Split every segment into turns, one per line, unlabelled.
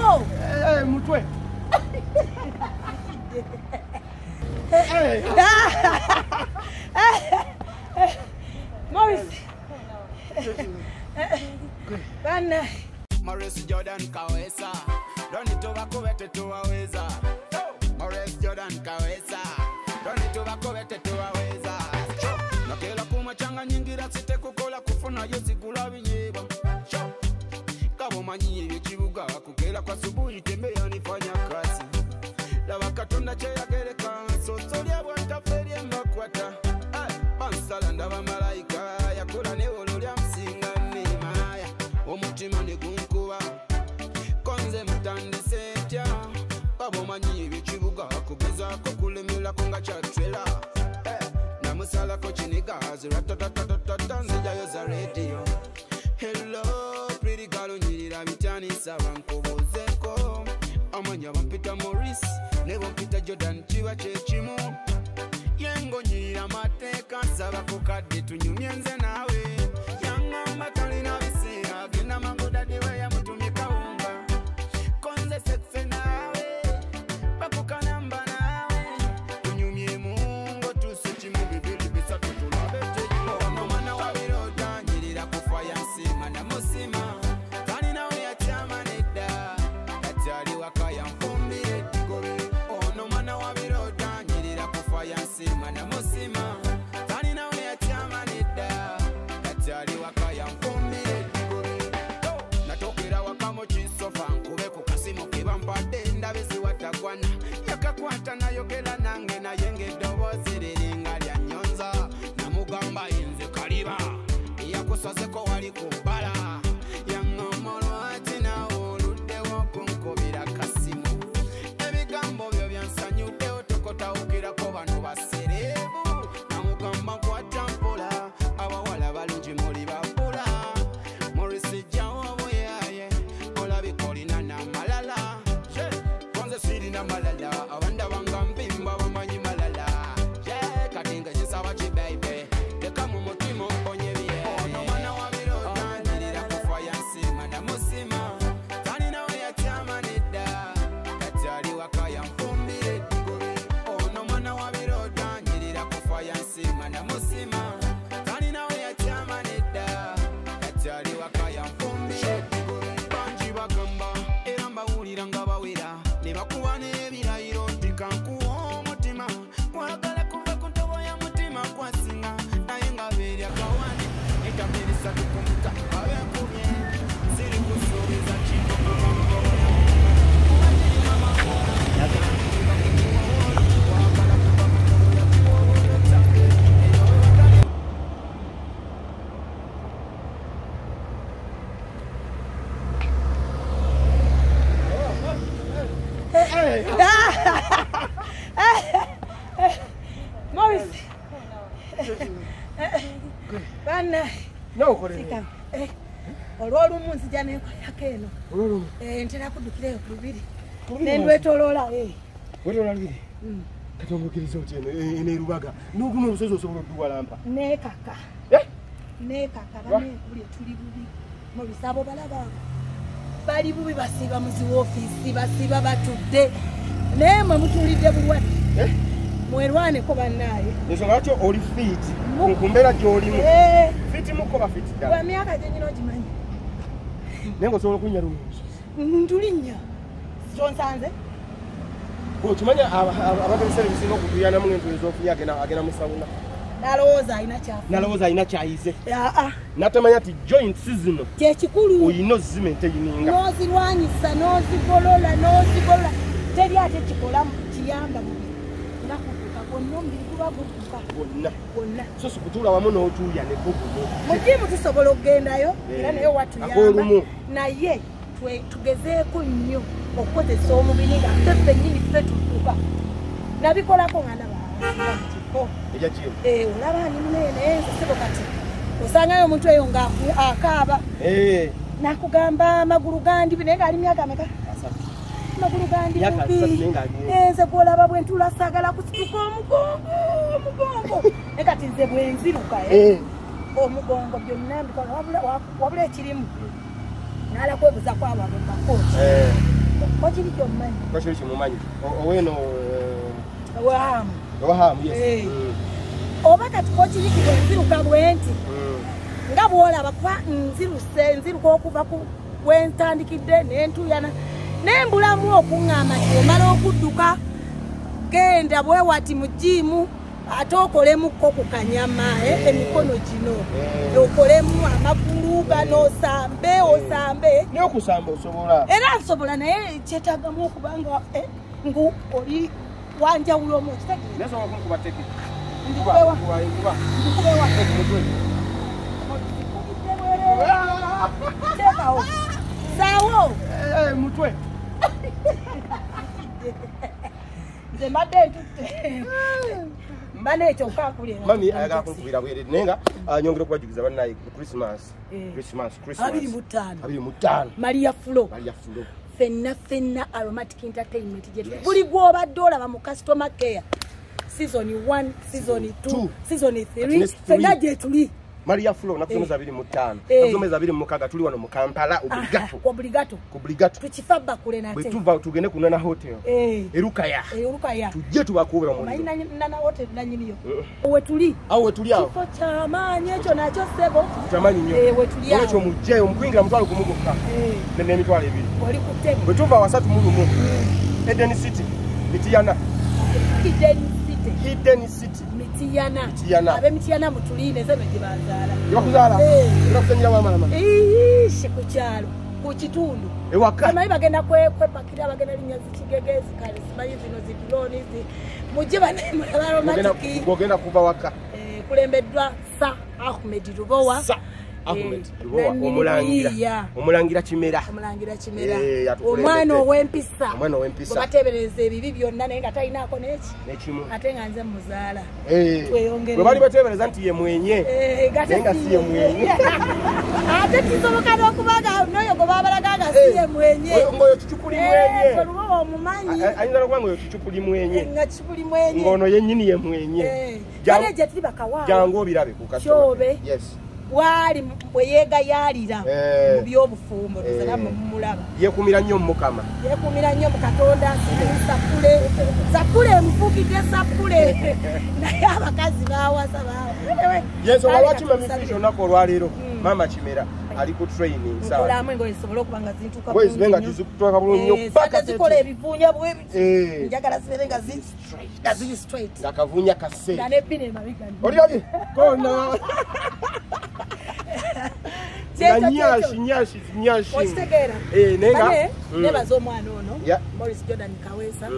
Yo!
Mutwe.
Morris. Bana.
Morris Jordan Kawesa. Don't need to bakubete tuwaweza. Morris Jordan Kawesa. Don't need to bakubete tuwaweza. Nakela kumachanga nyingira site kukola kufuna yozigula binyeba. Kabo manyi ekibuga kukela kwa subuhi tembea nifanya kazi. Laba katonda cheyagereka so solya bwanta ferie mbakwata. Bansala ndaba malaika yakola ne ololya msinga nemaya. Omutima ne gunkuba konze mutandise tya. Kabo manyi ekibuga kugeza ko kulemela konga chatwela. Namusala ko chiniga ziratatatatatata nzijayo za radio. Hello pretty girl nyirira bitani sabankobozeko. Amanya bampita Morris ne bampita Jordan chiwa chechimu. Yengo nyirira mateka saba kukadde tunyumye nze nawe. Yangamba talina bisera genda mangoda diwe ya mutumye kawunga. Konze sexe nawe bakukanamba nawe. Tunyumye mungo tusichimu bibili bisatu tulabete. Ono mwana wa biroda nyirira kufaya nsima na musima. Tani nawe ya chama neda Katali wakaya mfumbire digobe. Ono mwana wa biroda nyirira kufaya nsima na musima. Tani nawe ya chama neda Katali wakaya mfumbire digobe. Natokera wakamo chisofa nkube kukasimo kibambade ndabezi watagwana. Yakakwata na yogela nange na yengedde oboziriringa lya nyonza. Namugamba inze kaliba yakusazeko wali kubbala. Yaŋŋomolo ati nawe oluddewo kunkubira kasimu. Ebigambo byo byansanyudde otokotawukirako bano baserebu. Namugamba kwata mpola abawala balungi muli babula. Morris jjawo obuyaye olabika olina n'amalala. Konze sirina malala abanda banga mpimba bamanyi malala. Kati nga nyesaba kibaibe teka mu mutima omponye bye. Ono mwana wa biroda nyirira kufaya nsima na musima. Tani nawe yakyama nedda kati ali wakaya mfumbire digobe. Ono mwana wa biroda nyirira kufaya nsima na musima. Tani nawe yakyama nedda kati ali wakaya mfumbire digobe. Bangi bagamba era mbawulira nga bawera ne bakuba n'ebirayiro nti kankuwa omutima. Kwagala kuva ku ntobo ya mutima kwasinga naye nga beerya kawani etamirisa tukumuta abenkubye ziri kusuubiza kino kubangoya.
Morris. Bana.
No kole.
Sika. Olwolumu nzija nenkoyako eno.
Olwolumu.
Ntera kudukireyo ku lubiri. Nendwetoloola.
Wetoloola lubiri. Katomukiriza oti ene Lubaga. N'ogumu obusozi osobola okuwalampa.
Nekaka. Nekaka buli tuli bubi. Morris abo balaba. Bali bubi basiba mu ziwoofiisi basiba batudde. Naye mwe mutulidde bulwadde. Mwerwaneko bannaaye.
Ensonga lwaki oli fit ku mbeera gy'olimu. Fiti mukoba fiti ddala.
Lwa myaka gye nyina ogimanyi.
Naye ng'osobola okunnya lumu.
Ntulinnya. Kyonsanze?
Okimanyi abantu ebiseera ebisinga okutuyanamu ng'entulo ez'ofunye agenda mu sawuna.
Nalowooza alina kyafu.
Nalowooza alina kyayize.
Natamanya
nti joints zino
kyekikulu.
Oyina ozimenta eyininga.
N'ozirwanyisa, n'ozigolola. Teri ate kikola kiyamba mu nakukuka bonna omubiri guba gukuka. Bonna. So si kutuula wamu n'otuuya ne bugumu. Mu jimu tusobola okugendayo era naye watuyamba. Naye tugezeeko nnyo okukozesa omubiri nga ffe ffennyini ffe tukuka. Nabikolako nga ndaba kifo.
Ejja kiyo?
Olaba ani munene sebo kati. Osangayo omuntu eyo ng'akaaba. Nakugamba amagulu gandi naye ng'ali myaka ameka? Magulu gandi bubi. Nze gwolaba bwe ntula sagala kusituka omugongo. Nekati nze bwe nziruka omugongo byonna mbikola wabula ekirimu. Nala kwebuza kwabo mu makooti. kiri kyommanyi
kwa kiri kimumanyi oweno
wahamu
yes
oba kati ko kiri nziruka bwenti nga bwolaba kuba nziruka okuva ku wentandikidde n'entuyana nembulamu okuŋŋamba nti omala okudduka genda bwe wati mu jiimu ate okolemukko ku kanyama emikono gino okolemu amagulu gano osambe
n'okusamba osobola
era nsobola naye kyetagamu okubanga ngu oli wanjawulo omu okitegeera
nasobola kunkuba teke
ndikubewa tekawo sawo
mutwe
nze mbadde ntutte mba nekyo nkakulira
mami ayagala kunkubira bwereere naye nga nyongera okubajugiza bannaye Christmas 25
Maria Flo fenna aromatic entertainment jetu buli gwobadde olaba mu customer care season 1 season 2 season 3 fenna jetuli
Maria Flo nakusomeza 25 nakusomeza 26 tuli wano mu Kampala
obligato tukifabba kule nate
bwetuva tugende kunana hotel erukaya tujje tubakubira mu
nana hotel nanyiniyo wetuli
awo
kifo kyamaanyi ekyo nakyo sebo
kyamanyi nnyo
wetuli awo
ekyo mujje omukuyingira mutwalo kumugoka n'emitwalo ebiri
oli kutebe
bwetuva wasatu mu lumu Eden City Mitiyana Hidden City Mitiyana
abe Mitiyana mutuline zebe gibanzala
yakuzaala yakusanyira mama
ku kyalo ku kitundu
ewaka
kama bagenda kwepakira bagenda linnya zikigegezi kale simanyi zino zidrone mujje banamulabaro matiki
gogenda kuva waka
kulembeddwa Sa Ahmed Rubowa
omulangira Kimera
omwana ow'empisa batebereza ebibi byonna naye nga talinaako
nekimu
ate nga nze muzaala
bwe bali batebereza nti ye mwenye naye nga si ye mwenye
ate kisoboka n'okubanga n'oyo gwe babalaga nga si ye mwenye
ng'oyo kicukuli mwenye
Rubowa omumanyi
ayinza n'okuba ng'oyo kicukuli mwenye
nga kicukuli mwenye
ng'ono yennyini ye mwenye
kale gye tuli bakawaawo
jangu obirabe ku
Kyobe wali bwe yeegayaalira mu by'obufumbo tuzala mulaba
yeekuumira nnyo mu Mukama
yeekuumira nnyo mu Katonda sapule mufukidde sapule naye abakazi baawasa
yensonga lwaki mami Fish olunaku olwaleero Maama Kimera ali ku training
olamu engoye zisobole okuba nga zintuuka
bwe zibe nga tizikutuuka bulungi nnyo
paka zikola ebivuunya bwebiti njagala zibeere nga ziri straight
ng'akavuunya kase
nga n'ebbina emabega
oli kona nyashi
okitegeera
naye
nebaza omwana ono Morris Jordan Kaweesa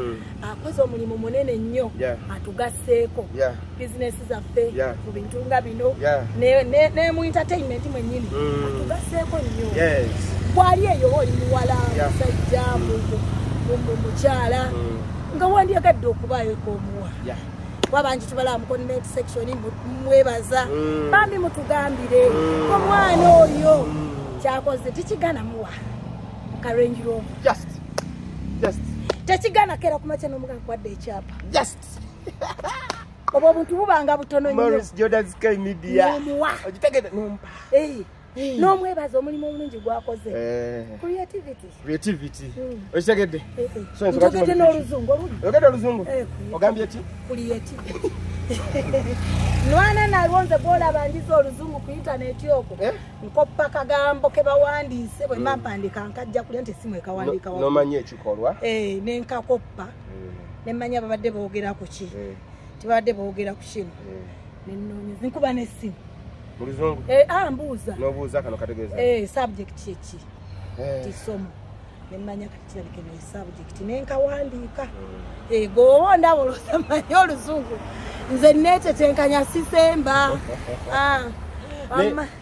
akoze omulimu munene nnyo atugasseeko bizinesi zaffe mu bintu nga bino ne mu entertainment mwennyini atugasseeko nnyo bwali eyo oli muwala musajja mukyala nga wandyagadde okubaayoeko omuwa wabanji tubala mu comment section mwebaza bambi mutugambire omwana oyo kyakoze tikigana muwa ka Range Rover just tekigana kera kumacha n'omuganga kwadde ekyapa obwo buntu bubanga butono nnyo
Morris Jordan Sky Media ogitegedde nompa
n'omwebaza omulimu omulungi gwakoze
creativity okitegedde
ntogedde n'oluzungu
ogedde oluzungu ogambye ki
creativity nwana nalwonze bwolaba njiza oluzungu ku intaneti okwo nkoppa kagambo ke bawandiise bwe mampandika nkajja kulya nti simu ekawandiika
nomanyi ekikolwa
nenkakoppa nemmanya babadde boogera ku ki tibadde boogera ku kino nennoonyeza nkuba n'essimu
muluzungu
mbuuza
nobuuza kano kategeeza
subject kyeki kisomo nemmanya kati kirabike ne subject nenkawandiika ego ndaba olwoza manyi oluzungu nze neetetenkanya sisemba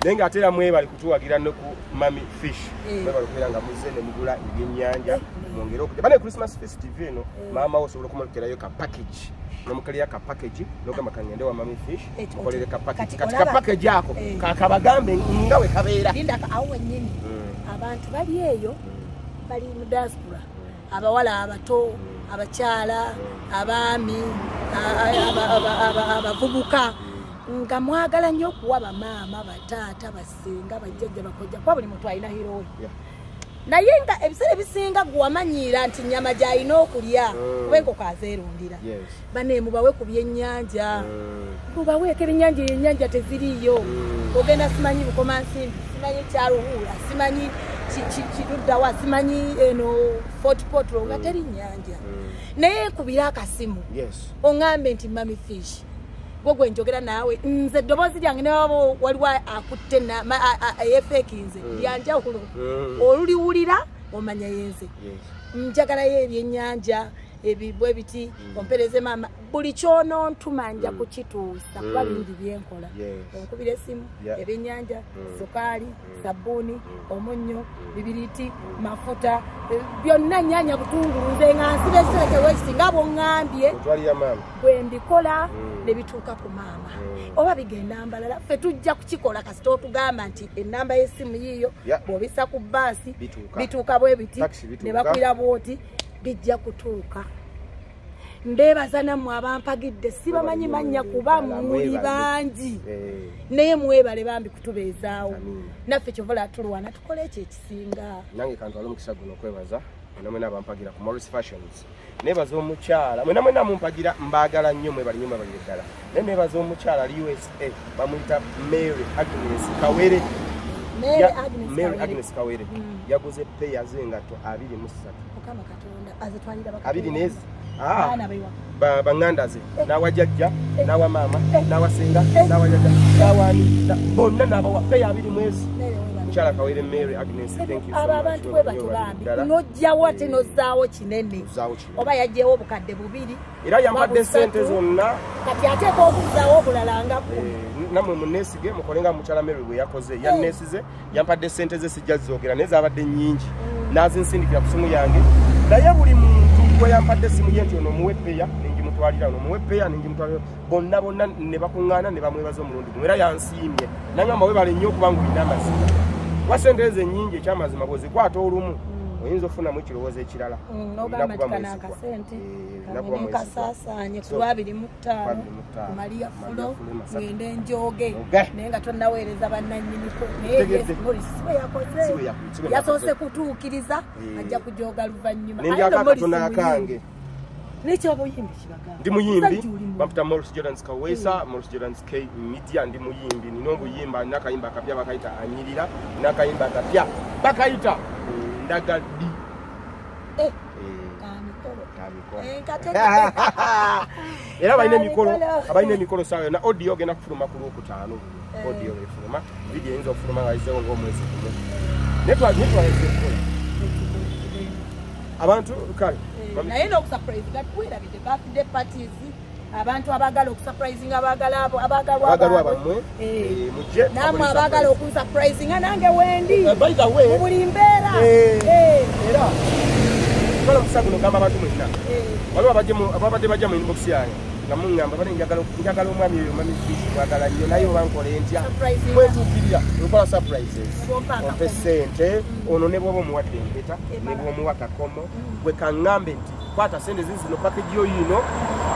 naye ng'ate era mwebali kutuwagira ne ku Mami Fish mwebali okubeera nga muzze ne mugula ebyennyanja mwongere okujja bane Christmas festive eno maama wo osobola okumulekerayo ka package nomukalira ka package nogamba kangende wa Mami Fish okolere ka package kati ka package ako kakabagambe nga we kabeera
linda awo wennyini abantu bali eyo bali mu diaspora abawala abato abakyala abaami abavubuka nga mwagala nnyo okuwa bamaama bataata basenga bajjajja bakojja kwa buli muntu alina hero we naye nga ebiseera ebisinga gwamanyira nti nyama gy'alina okulya kuba enkoko azeerundira bane mubawe ku byennyanja mubaweeko ebyennyanja ennyanja teziriiyo ogenda simanyi bukomansimbi simanyi kyaluhuula simanyi kiruddawa simanyi eno fortpotro nga teri nnyanja naye kubira akasimu oŋŋambe nti mami fish gwe njogera naawe nze eddoboozi lyange ne waba waliwo akutte yefeekinze lyanjawulo oluliwulira omanya yenze njagalayo ebyennyanja ebibwe biti ompereze maama buli kyonontuma nja kukituusa kuba bingi byenkola onkubira esimu ebyennyanja sukaali sabbuuni omunnyo bibiriti mafuta byonna nnyanya butungulu nze nga nsiba ekiterekewo ekisinga bwoŋŋambye bwe mbikola ne bituuka ku maama oba bigenda mbalala ffe tujja kukikola kasita otugamba nti ennamba y'essimu yiiyo bw'obisa ku baasi bituuka bwe biti ne bakwira bwoti bijja kutuuka mbeebaza nammwe abampagidde sibamanyi mannya kuba muli bangi naye mwebale bambi kutubeezaawo naffe kyovola tulwana tukole ekyo ekisinga
nange kantwala omukisa guno okwebaza mwena abampagira ku Morris Fashions nebaza omukyala mwena mumpagira mbaagala nnyo mwebali ddala naye nebaza omukyala USA bamuyita Mary Agnes Kawere Mary Agnes Kawere yaguze peya z'engatto 23
Mukama Katonda azitwalira
abiri nezi baŋŋanda ze n'awajjajja n'awa maama n'awasenga n'awajjajja n'awaani bonna n'abawa peya 20 mukyala Kawere Mary Agnes thank you so much
abantu bwe batulambi nojjawo ate nozzaawo kinene oba yajjewo obukadde bubiri
era yampadde ssente zonna
kati ateeka okuzzaawo obulala nga
namwe muneesige mukole nga mukyala Mary bwe yakoze yanneesize yampadde ssente ze sijja zizogera naye zaabadde nnyingi n'azinsindikira ku simu yange naye buli muntu gwe yampadde essimu ye nti ono omuwe peya nengimutwalira ono omuwe peya nengimutwalira bonna ne bakuŋŋaana ne bamwebaza omulundi gumu era yansiimye nangamba webale nnyo okubanga olina amazima wa ssente eze ennyingi ekyamazima bwezikwata olumu oyinza ofunamu ekirowoozo ekirala
nkasaasaanye ku 25 Maria Fulo ngende njoge naye nga tonnaweereza bannannyiniko naye siwe yakoze yasoose kutuukiriza ajja kujoga luvannyuma
nendyakakatonaakange
nekyobuyimbi kibagamba
ndi muyimbi bamputa Morris Jordan's Kawesa Morris Jordan's K Media ndi muyimbi nina obuyimba nina akayimba akapya bakayita anyirira nina akayimba akapya bakayita ndagaddi era balina emikolo saawa na audio ogenda kufuluma ku Lwokutaano audio efuluma video eyinza okufuluma nga yizeewo ng'omwezi gumu netwaleze kukola abantu kale
naye n'okusurprise gatwerabidde birthday parties abantu abaagala okusurprisinga abagalwa
bammwe mujje
namwe abaagala okusurprisinga nange wendi mu buli mbeera
era kola omusa guno gamba abantu mwenna waliwo ababadde bajja mu inbox yange nga muŋŋamba bane njagala omwami oyo mami Fish mwagala nnyo naye oba nkole ntya kwetuukirira nkola surprises ompe ssente ono ne bwoba omuwadde empeta ne bwomuwa kakomo gwe kaŋŋambe nti kwata sente zino package yo yino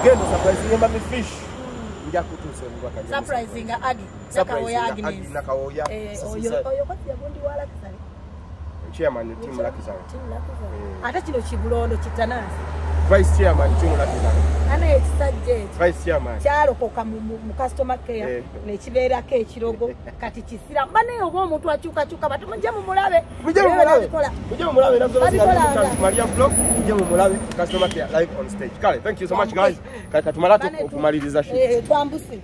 genda surprising mami Fish nja kutuusa obubaka
surprising Agnes
nakawoya
oyo kwati yagundi wala kisale
chairman team Lakizana
ate kino kibulondo kitanasi
vice chairman team Lakizana
ana ekisajje
vice chairman
kyalokoka mu customer care nekibeerako ekirogo kati kisira mbane oba omuntu akyukakyuka bati mujje mumulabe
Maria Vlog mujje mumulabe customer care live on stage kale thank you so much guys kale katumala okumaliriza
twambuse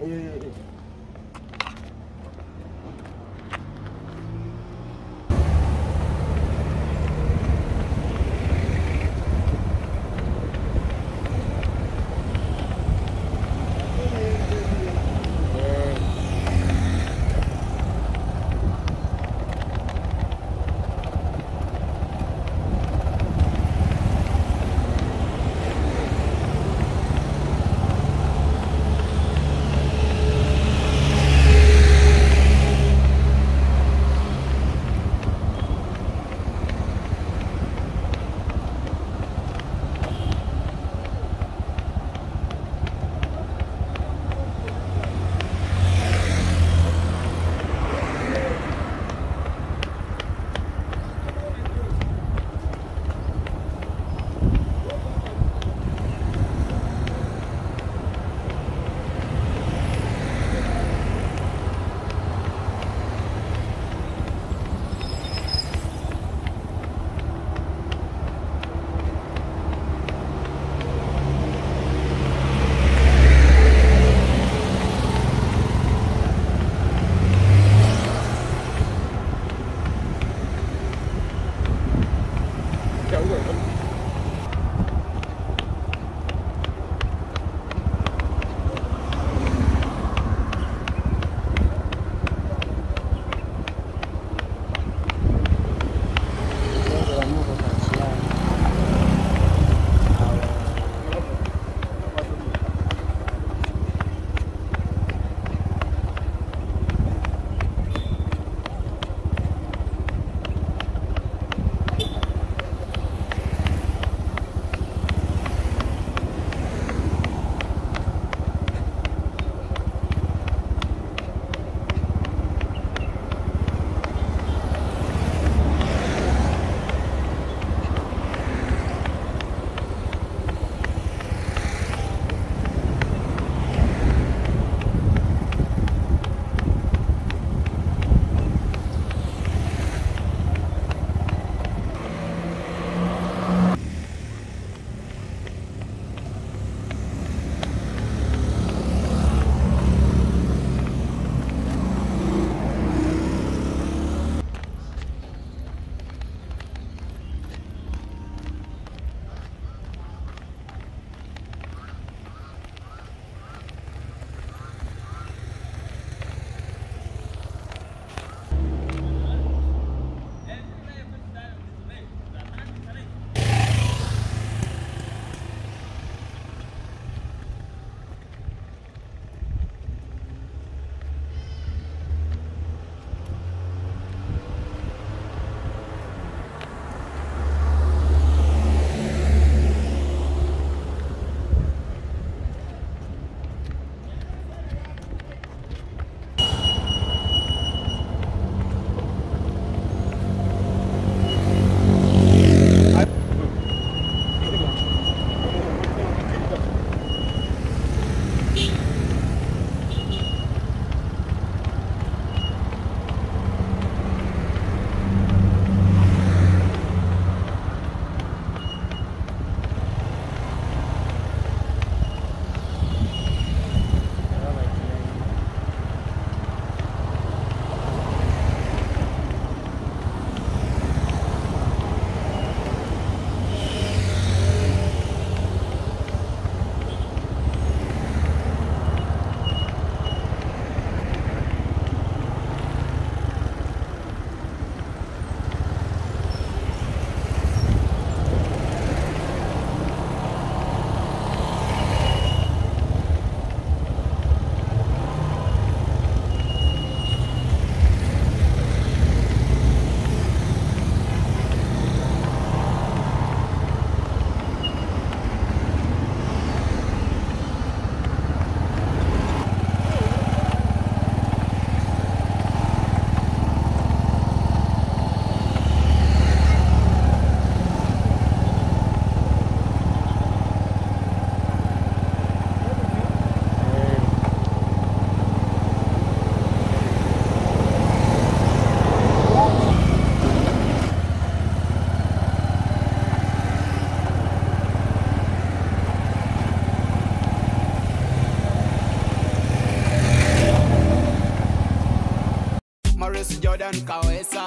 Maurice Jordan kawesa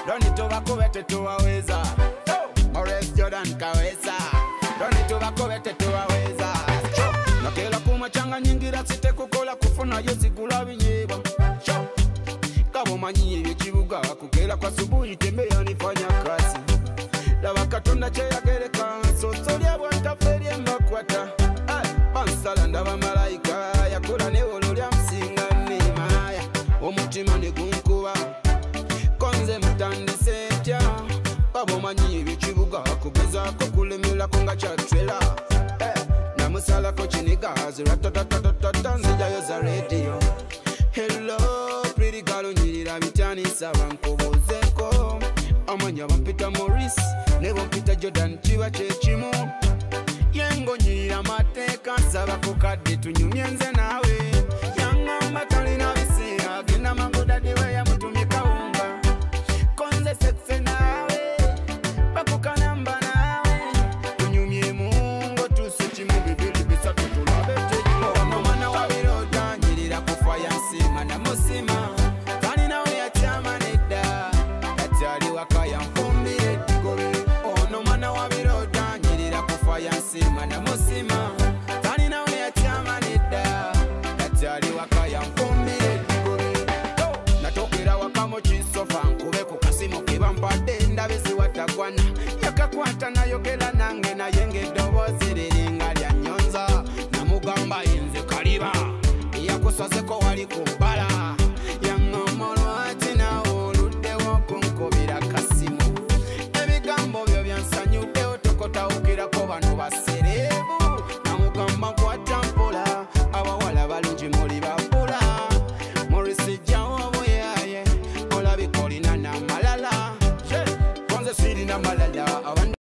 Doni tubakubete tuwaweza Maurice Jordan kawesa Doni tubakubete tuwaweza Nakela kumachanga nyingira site kukola kufuna yozigula binyeba Kabo manyi ebichibuga kukela kwa subuhi tembea nifanya kazi Laba katonda cheyagereka sosolya bwantaferi embakwata Bansala ndaba malayika yakola newolo lya msinga nemaya Omutima negunkuba konze mutandise ntya Babo manyi ebichibuga kugezaako kulemerako nga kyatwela Namusalako kinigazi ratatatatata nzijayo za radio Hello pretty girl onyirira bitanisa bankobozeko Amanya bampita Maurice ne bampita Jordan kiba kyekimu Yengo nyirira mateeka nsaba ku kadde tunyumye nze naawe Yangamba talina biseera agenda magodadi we yamutumye kawunga Konze sekse naawe bakukanamba naawe tunyumye mungo tusikimu bibiri bisatu tulabete Ono mwana wa biroda nyirira kufa yansima na musima Talina we yatyama nedda Yatyali waka yanfumbire digobe Ono mwana wa biroda nyirira kufa yansima na musima Talina we yatyama nedda Yatyali waka yanfumbire digobe Natokera waka mu kisofa nkube ku kasimu kebampadde ndabezi watagwana Yakakwata nayogera nange naye ng'eddoboozi liringa lya nnyonza Namugamba yenze kaliba yakusazeko wali ku bbala Yaŋŋamba lwaki naawe oluddewo kunkubira kasimu Ebigambo byo byansanyudde otokotawukirako bano basereebu Namugamba nkwata mpola abawala balungi muli babbula Maurice jjawo obuyaye olabika olina n'amalala Konze sirina malala